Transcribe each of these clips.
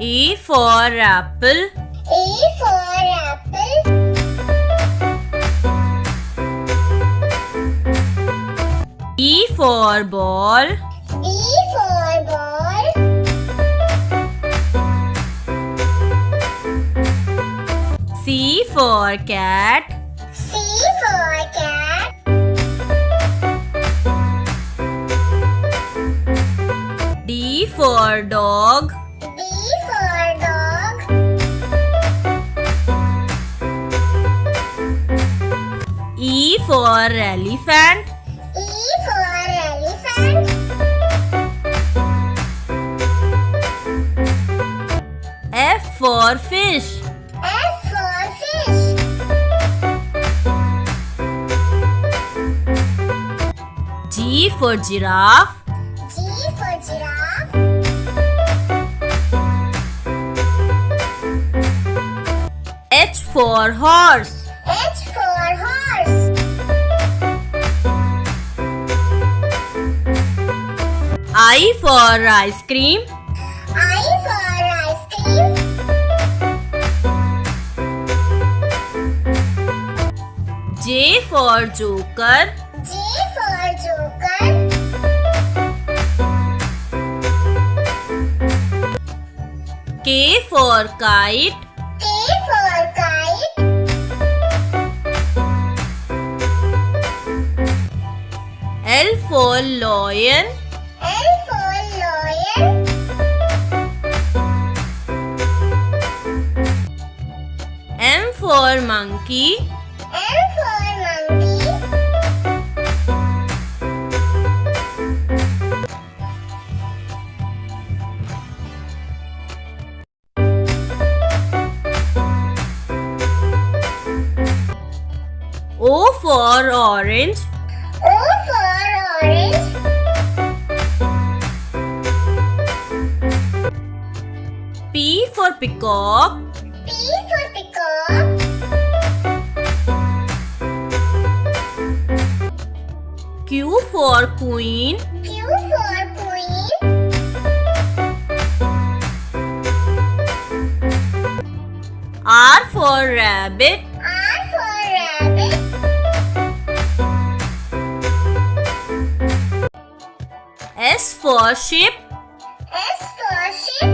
A for apple. A for apple. B for ball. B for ball. C for cat. C for cat. D for dog. D for dog. E for elephant. E for elephant. F for fish. F for fish. G for giraffe. G for giraffe. H for horse. H for horse. I for ice cream. I for ice cream. J for joker. J for joker. K for kite. K for kite. L for lion. L for lion. M for monkey. M for monkey. O for orange. O for orange. P for peacock. P for peacock. Q for queen. Q for queen. R for rabbit. R for rabbit. S for sheep. S for sheep.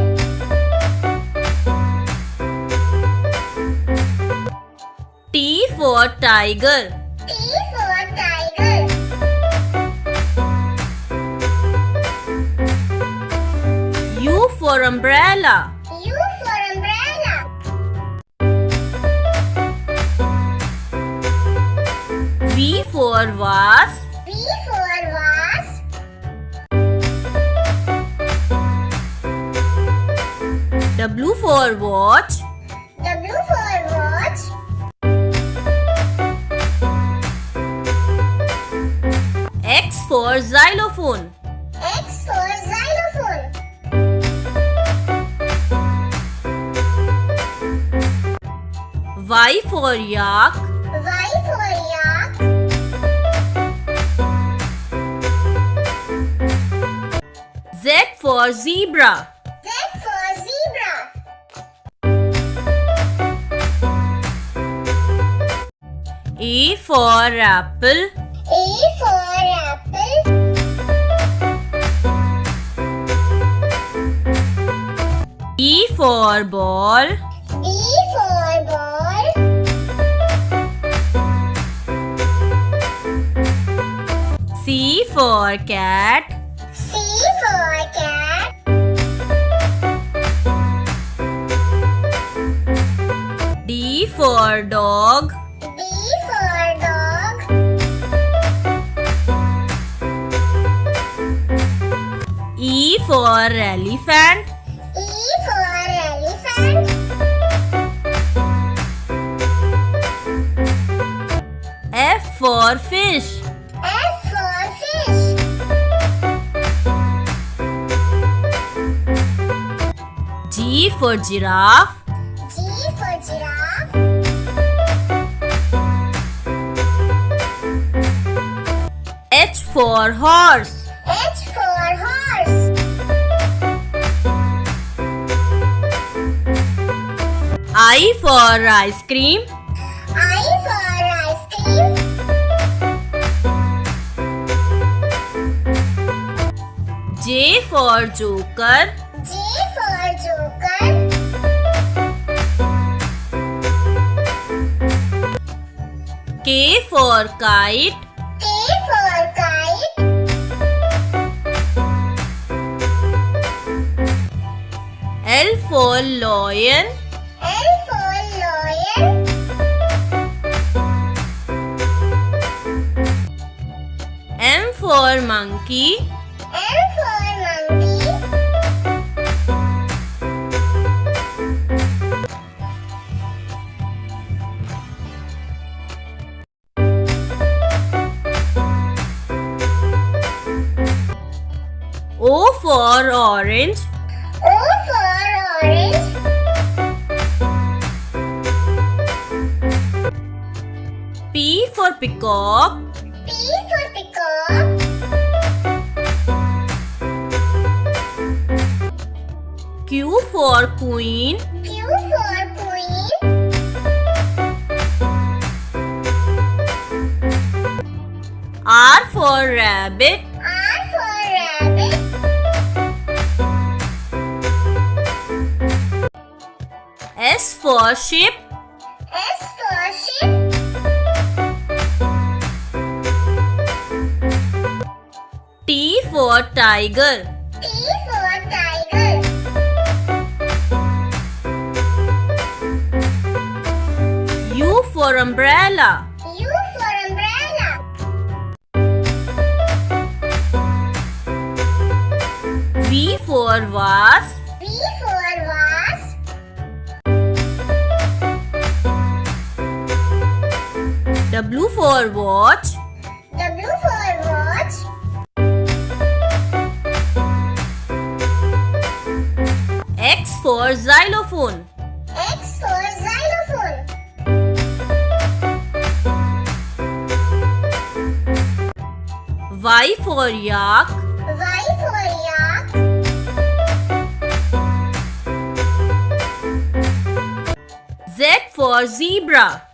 T for tiger. T for tiger. U for umbrella. U for umbrella. V for vase. V for vase. W for watch. W for watch. X for xylophone. X for xylophone. Y for yak. Y for yak. Z for zebra. Z for zebra. A for apple. A for apple. B for ball. B for ball. C for cat. C for cat. D for dog. D for dog. E for elephant. E for elephant. F for fish. F for fish. G for giraffe. G for giraffe. H for horse. H for horse. I for ice cream. I for ice cream. J for joker. J for joker. K for kite. K for kite. L for lion. L for lion. M for monkey. M for monkey. O for orange. O for orange. P for peacock. P for peacock. Q for queen. Q for queen. R for rabbit. R for rabbit. S for ship. S for ship. T for tiger. T for tiger. U for umbrella. U for umbrella. V for vase. V for vase. W for watch. W for watch. X for xylophone. X for xylophone. Y for yak. Y for yak. Z for zebra.